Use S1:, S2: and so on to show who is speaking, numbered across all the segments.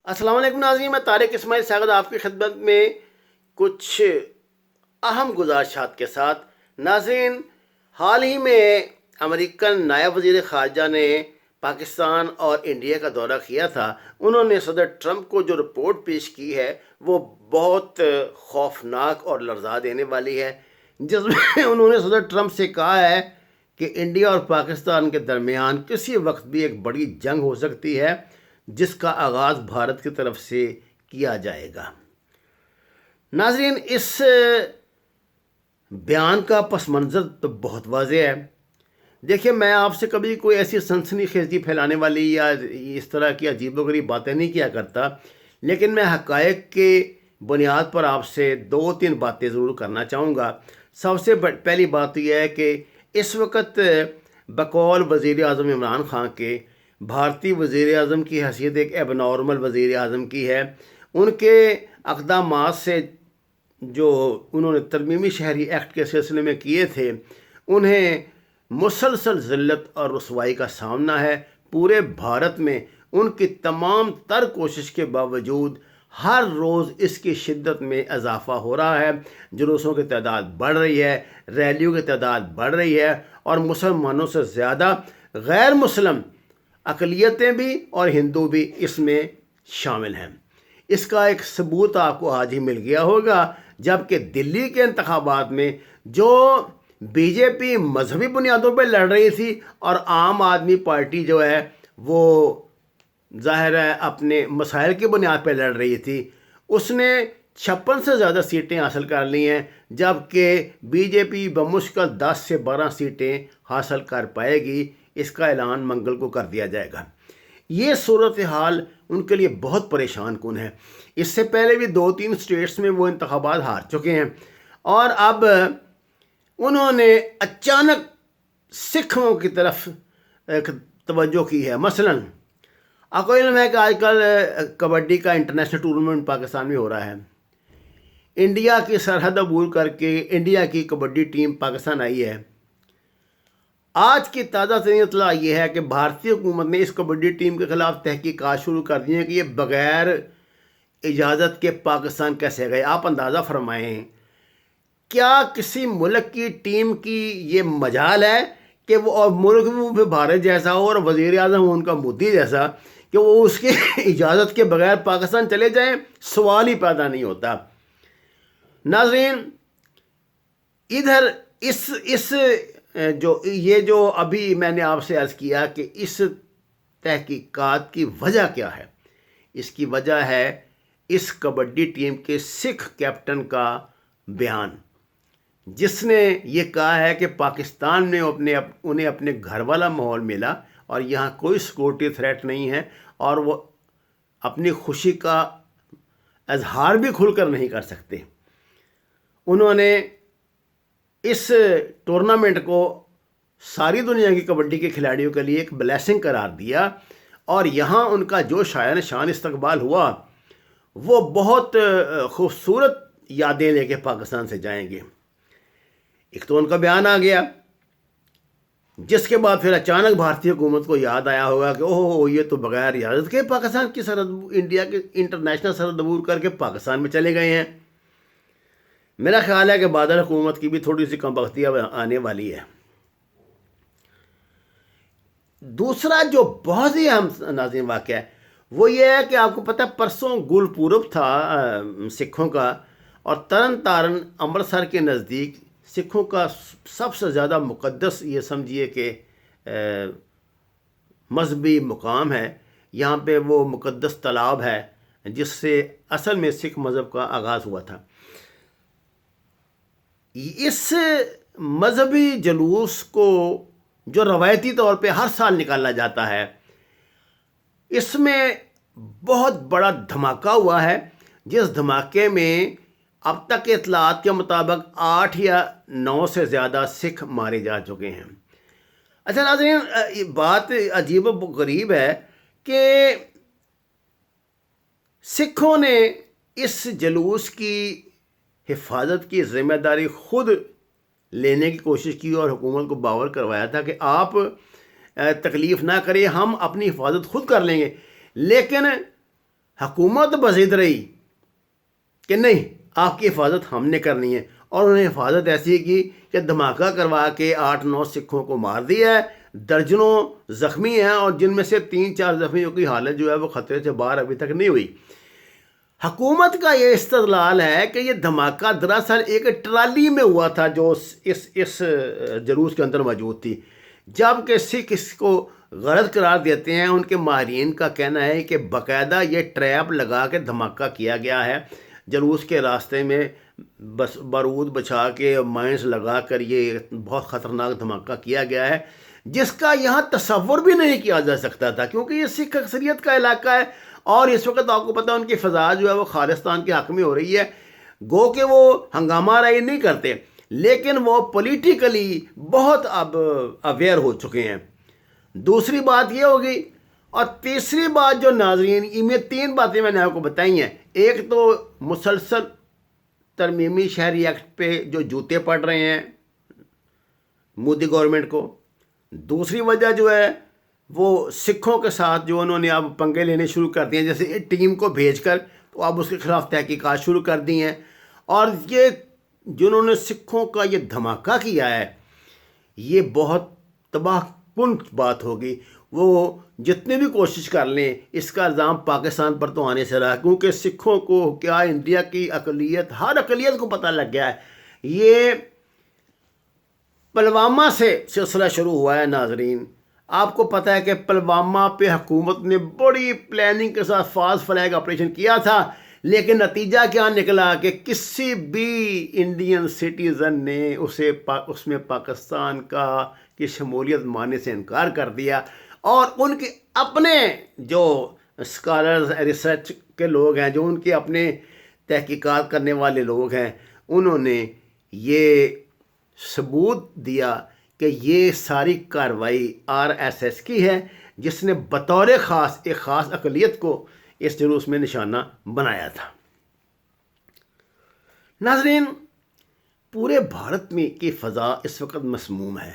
S1: السلام علیکم ناظرین، میں طارق اسماعیل ساغر آپ کی خدمت میں کچھ اہم گزارشات کے ساتھ۔ ناظرین، حال ہی میں امریکن نائب وزیر خارجہ نے پاکستان اور انڈیا کا دورہ کیا تھا۔ انہوں نے صدر ٹرمپ کو جو رپورٹ پیش کی ہے وہ بہت خوفناک اور لرزا دینے والی ہے، جس میں انہوں نے صدر ٹرمپ سے کہا ہے کہ انڈیا اور پاکستان کے درمیان کسی وقت بھی ایک بڑی جنگ ہو سکتی ہے جس کا آغاز بھارت کی طرف سے کیا جائے گا۔ ناظرین، اس بیان کا پس منظر تو بہت واضح ہے۔ دیکھیں، میں آپ سے کبھی کوئی ایسی سنسنی خیزی پھیلانے والی یا اس طرح کی عجیب و غریب باتیں نہیں کیا کرتا، لیکن میں حقائق کے بنیاد پر آپ سے 2-3 باتیں ضرور کرنا چاہوں گا۔ سب سے پہلی بات یہ ہے کہ اس وقت بقول وزیر اعظم عمران خان کے بھارتی وزیر اعظم کی حیثیت ایک ایب نارمل وزیر اعظم کی ہے۔ ان کے اقدامات سے جو انہوں نے ترمیمی شہری ایکٹ کے سلسلے میں کیے تھے، انہیں مسلسل ذلت اور رسوائی کا سامنا ہے۔ پورے بھارت میں ان کی تمام تر کوشش کے باوجود ہر روز اس کی شدت میں اضافہ ہو رہا ہے۔ جلوسوں کی تعداد بڑھ رہی ہے، ریلیوں کی تعداد بڑھ رہی ہے، اور مسلمانوں سے زیادہ غیر مسلم اقلیتیں بھی اور ہندو بھی اس میں شامل ہیں۔ اس کا ایک ثبوت آپ کو آج ہی مل گیا ہوگا، جبکہ دلی کے انتخابات میں جو بی جے پی مذہبی بنیادوں پہ لڑ رہی تھی اور عام آدمی پارٹی جو ہے وہ ظاہر ہے اپنے مسائل کی بنیاد پہ لڑ رہی تھی، اس نے 56 سے زیادہ سیٹیں حاصل کر لی ہیں، جبکہ بی جے پی بمشکل 10 سے 12 سیٹیں حاصل کر پائے گی۔ اس کا اعلان منگل کو کر دیا جائے گا۔ یہ صورتحال ان کے لیے بہت پریشان کن ہے۔ اس سے پہلے بھی 2-3 اسٹیٹس میں وہ انتخابات ہار چکے ہیں، اور اب انہوں نے اچانک سکھوں کی طرف ایک توجہ کی ہے۔ مثلاً آپ کو علم ہے کہ آج کل کبڈی کا انٹرنیشنل ٹورنامنٹ پاکستان میں ہو رہا ہے۔ انڈیا کی سرحد عبور کر کے انڈیا کی کبڈی ٹیم پاکستان آئی ہے۔ آج کی تازہ ترین اطلاع یہ ہے کہ بھارتی حکومت نے اس کبڈی ٹیم کے خلاف تحقیقات شروع کر دی ہیں کہ یہ بغیر اجازت کے پاکستان کیسے گئے۔ آپ اندازہ فرمائیں، کیا کسی ملک کی ٹیم کی یہ مجال ہے کہ وہ اور ملک میں بھارت جیسا ہو اور وزیر اعظم ہو ان کا مودی جیسا کہ وہ اس کی اجازت کے بغیر پاکستان چلے جائیں؟ سوال ہی پیدا نہیں ہوتا۔ ناظرین، ادھر اس جو ابھی میں نے آپ سے عرض کیا کہ اس تحقیقات کی وجہ کیا ہے، اس کی وجہ ہے اس کبڈی ٹیم کے سکھ کیپٹن کا بیان، جس نے یہ کہا ہے کہ پاکستان میں انہیں اپنے گھر والا ماحول ملا اور یہاں کوئی سیکورٹی تھریٹ نہیں ہے، اور وہ اپنی خوشی کا اظہار بھی کھل کر نہیں کر سکتے۔ انہوں نے اس ٹورنامنٹ کو ساری دنیا کی کبڈی کے کھلاڑیوں کے لیے ایک بلیسنگ قرار دیا، اور یہاں ان کا جو شایان شان استقبال ہوا وہ بہت خوبصورت یادیں لے کے پاکستان سے جائیں گے۔ ایک تو ان کا بیان آ گیا، جس کے بعد پھر اچانک بھارتی حکومت کو یاد آیا ہوگا کہ اوہ یہ تو بغیر اجازت کے پاکستان کی سرحد، انڈیا کے انٹرنیشنل سرحد عبور کر کے پاکستان میں چلے گئے ہیں۔ میرا خیال ہے کہ بادل حکومت کی بھی تھوڑی سی کم بختی آنے والی ہے۔ دوسرا جو بہت ہی اہم ناظرین واقعہ ہے وہ یہ ہے کہ آپ کو پتہ ہے پرسوں گل پورب تھا سکھوں کا، اور ترن تارن امرتسر کے نزدیک سکھوں کا سب سے زیادہ مقدس یہ سمجھیے کہ مذہبی مقام ہے۔ یہاں پہ وہ مقدس تالاب ہے جس سے اصل میں سکھ مذہب کا آغاز ہوا تھا۔ اس مذہبی جلوس کو جو روایتی طور پہ ہر سال نکالا جاتا ہے، اس میں بہت بڑا دھماکہ ہوا ہے، جس دھماکے میں اب تک کے اطلاعات کے مطابق 8 یا 9 سے زیادہ سکھ مارے جا چکے ہیں۔ اچھا ناظرین، بات عجیب و غریب ہے کہ سکھوں نے اس جلوس کی حفاظت کی ذمہ داری خود لینے کی کوشش کی اور حکومت کو باور کروایا تھا کہ آپ تکلیف نہ کریں، ہم اپنی حفاظت خود کر لیں گے۔ لیکن حکومت بضد رہی کہ نہیں آپ کی حفاظت ہم نے کرنی ہے، اور انہوں نے حفاظت ایسی کی کہ دھماکہ کروا کے 8-9 سکھوں کو مار دیا ہے، درجنوں زخمی ہیں، اور جن میں سے 3-4 زخمیوں کی حالت جو ہے وہ خطرے سے باہر ابھی تک نہیں ہوئی۔ حکومت کا یہ استدلال ہے کہ یہ دھماکہ دراصل ایک ٹرالی میں ہوا تھا جو اس جلوس کے اندر موجود تھی، جبکہ سکھ اس کو غلط قرار دیتے ہیں۔ ان کے ماہرین کا کہنا ہے کہ باقاعدہ یہ ٹریپ لگا کے دھماکہ کیا گیا ہے، جلوس کے راستے میں بارود بچھا کے مائنس لگا کر یہ بہت خطرناک دھماکہ کیا گیا ہے، جس کا یہاں تصور بھی نہیں کیا جا سکتا تھا، کیونکہ یہ سکھ اکثریت کا علاقہ ہے، اور اس وقت آپ کو پتہ ان کی فضا جو ہے وہ خالصتان کے حق میں ہو رہی ہے۔ گو کہ وہ ہنگامہ آرائی نہیں کرتے، لیکن وہ پولیٹیکلی بہت اب اویئر ہو چکے ہیں۔ دوسری بات یہ ہوگی، اور تیسری بات جو ناظرین، ان میں 3 باتیں میں نے آپ کو بتائی ہیں۔ ایک تو مسلسل ترمیمی شہری ایکٹ پہ جو جوتے پڑ رہے ہیں مودی گورنمنٹ کو، دوسری وجہ جو ہے وہ سکھوں کے ساتھ جو انہوں نے اب پنگے لینے شروع کر دیے ہیں، جیسے ٹیم کو بھیج کر تو اب اس کے خلاف تحقیقات شروع کر دی ہیں، اور یہ جنہوں نے سکھوں کا یہ دھماکہ کیا ہے یہ بہت تباہ کن بات ہوگی۔ وہ جتنے بھی کوشش کر لیں اس کا الزام پاکستان پر تو آنے سے رہا، کیونکہ سکھوں کو کیا انڈیا کی اقلیت، ہر اقلیت کو پتہ لگ گیا ہے۔ یہ پلوامہ سے سلسلہ شروع ہوا ہے ناظرین، آپ کو پتہ ہے کہ پلوامہ پہ حکومت نے بڑی پلاننگ کے ساتھ فالس فلیگ آپریشن کیا تھا، لیکن نتیجہ کیا نکلا کہ کسی بھی انڈین سٹیزن نے اس میں پاکستان کی شمولیت ماننے سے انکار کر دیا، اور ان کے اپنے جو اسکالرز ریسرچ کے لوگ ہیں، جو ان کے اپنے تحقیقات کرنے والے لوگ ہیں، انہوں نے یہ ثبوت دیا کہ یہ ساری کارروائی RSS کی ہے، جس نے بطور خاص ایک خاص اقلیت کو اس جلوس میں نشانہ بنایا تھا۔ ناظرین، پورے بھارت میں کی فضا اس وقت مسموم ہے،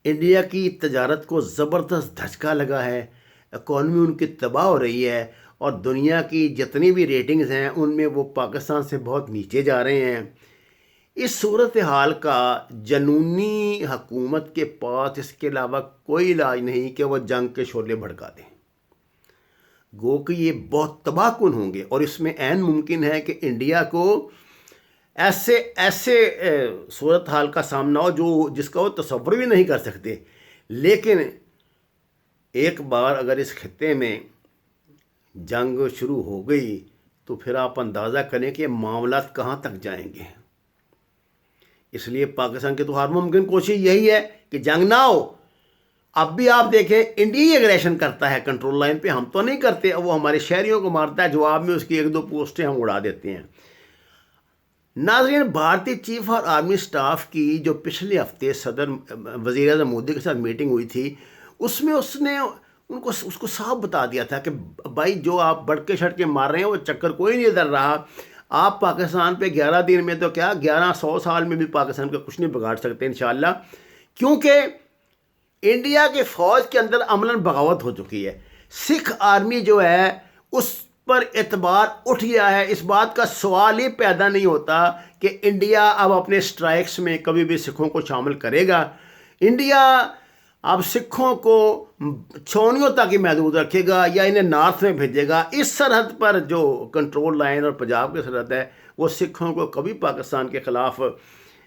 S1: انڈیا کی تجارت کو زبردست دھچکا لگا ہے، اکانومی ان کی تباہ ہو رہی ہے، اور دنیا کی جتنی بھی ریٹنگز ہیں ان میں وہ پاکستان سے بہت نیچے جا رہے ہیں۔ اس صورتحال کا جنونی حکومت کے پاس اس کے علاوہ کوئی علاج نہیں کہ وہ جنگ کے شعلے بھڑکا دیں۔ گو کہ یہ بہت تباہ کن ہوں گے، اور اس میں عین ممکن ہے کہ انڈیا کو ایسے صورتحال کا سامنا ہو جس کا وہ تصور بھی نہیں کر سکتے۔ لیکن ایک بار اگر اس خطے میں جنگ شروع ہو گئی تو پھر آپ اندازہ کریں کہ معاملات کہاں تک جائیں گے۔ اس لیے پاکستان کی تو ہر ممکن کوشش یہی ہے کہ جنگ نہ ہو۔ اب بھی آپ دیکھیں انڈیا ہی ایگریشن کرتا ہے کنٹرول لائن پہ، ہم تو نہیں کرتے، وہ ہمارے شہریوں کو مارتا ہے، جواب میں اس کی 1-2 پوسٹیں ہم اڑا دیتے ہیں۔ ناظرین، بھارتی چیف اور آرمی سٹاف کی جو پچھلے ہفتے صدر وزیر اعظم مودی کے ساتھ میٹنگ ہوئی تھی، اس میں اس نے اس کو صاف بتا دیا تھا کہ بھائی جو آپ بڑکے شڑکے مار رہے ہیں وہ چکر کوئی نہیں ادھر رہا، آپ پاکستان پہ 11 دن میں تو کیا 1100 سال میں بھی پاکستان کا کچھ نہیں بگاڑ سکتے انشاءاللہ، کیونکہ انڈیا کے فوج کے اندر عملاً بغاوت ہو چکی ہے۔ سکھ آرمی جو ہے اس پر اعتبار اٹھ گیا ہے، اس بات کا سوال ہی پیدا نہیں ہوتا کہ انڈیا اب اپنے سٹرائکس میں کبھی بھی سکھوں کو شامل کرے گا۔ انڈیا اب سکھوں کو چھونیوں تک ہی محدود رکھے گا یا انہیں نارتھ میں بھیجے گا۔ اس سرحد پر جو کنٹرول لائن اور پنجاب کی سرحد ہے وہ سکھوں کو کبھی پاکستان کے خلاف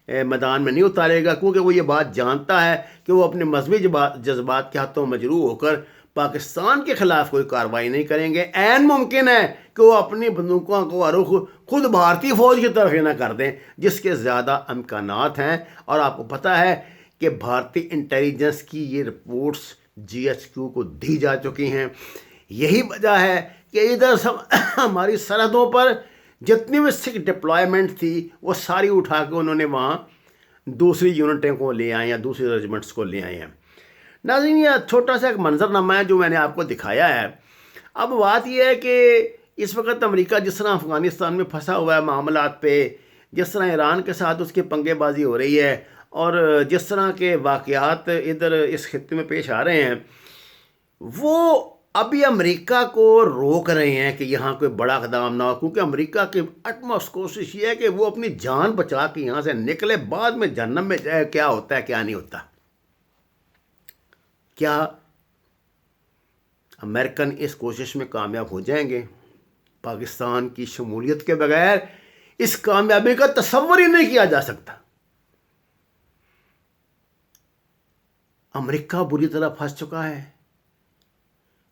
S1: میدان میں نہیں اتارے گا، کیونکہ وہ یہ بات جانتا ہے کہ وہ اپنے مذہبی جذبات کے ہاتھوں مجروح ہو کر پاکستان کے خلاف کوئی کارروائی نہیں کریں گے۔ عین ممکن ہے کہ وہ اپنی بندوقوں کو رخ خود بھارتی فوج کی طرف نہ کر دیں، جس کے زیادہ امکانات ہیں، اور آپ کو پتہ ہے کہ بھارتی انٹیلیجنس کی یہ رپورٹس GHQ کو دی جا چکی ہیں۔ یہی وجہ ہے کہ ادھر ہماری سرحدوں پر جتنی بھی سکھ ڈپلائمنٹ تھی وہ ساری اٹھا کے انہوں نے وہاں دوسری یونٹیں کو لے آئے ہیں، دوسری ریجمنٹس کو لے آئے ہیں۔ ناظرین، یہ چھوٹا سا ایک منظرنامہ ہے جو میں نے آپ کو دکھایا ہے۔ اب بات یہ ہے کہ اس وقت امریکہ جس طرح افغانستان میں پھنسا ہوا ہے معاملات پہ، جس طرح ایران کے ساتھ اس کی پنگے بازی ہو رہی ہے، اور جس طرح کے واقعات ادھر اس خطے میں پیش آ رہے ہیں، وہ ابھی امریکہ کو روک رہے ہیں کہ یہاں کوئی بڑا اقدام نہ ہو، کیونکہ امریکہ کی اٹموسٹ کوشش یہ ہے کہ وہ اپنی جان بچا کے یہاں سے نکلے، بعد میں جہنم میں جائے کیا ہوتا ہے کیا نہیں ہوتا۔ کیا امریکن اس کوشش میں کامیاب ہو جائیں گے؟ پاکستان کی شمولیت کے بغیر اس کامیابی کا تصور ہی نہیں کیا جا سکتا۔ امریکہ بری طرح پھنس چکا ہے،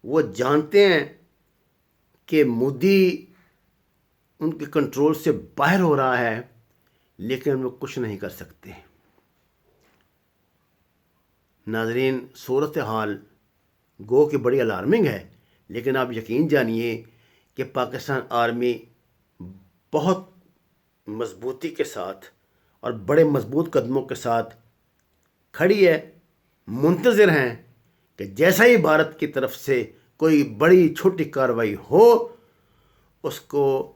S1: وہ جانتے ہیں کہ مودی ان کے کنٹرول سے باہر ہو رہا ہے، لیکن وہ کچھ نہیں کر سکتے۔ ناظرین، صورتحال گو کہ بڑی الارمنگ ہے، لیکن آپ یقین جانیے کہ پاکستان آرمی بہت مضبوطی کے ساتھ اور بڑے مضبوط قدموں کے ساتھ کھڑی ہے، منتظر ہیں کہ جیسا ہی بھارت کی طرف سے کوئی بڑی چھوٹی کارروائی ہو، اس کو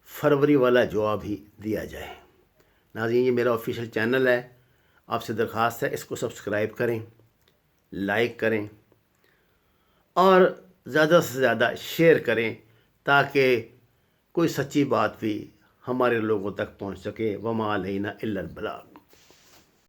S1: فروری والا جواب ہی دیا جائے۔ ناظرین، یہ میرا آفیشیل چینل ہے، آپ سے درخواست ہے اس کو سبسکرائب کریں، لائک کریں اور زیادہ سے زیادہ شیئر کریں، تاکہ کوئی سچی بات بھی ہمارے لوگوں تک پہنچ سکے۔ وما علینا الا البلاغ۔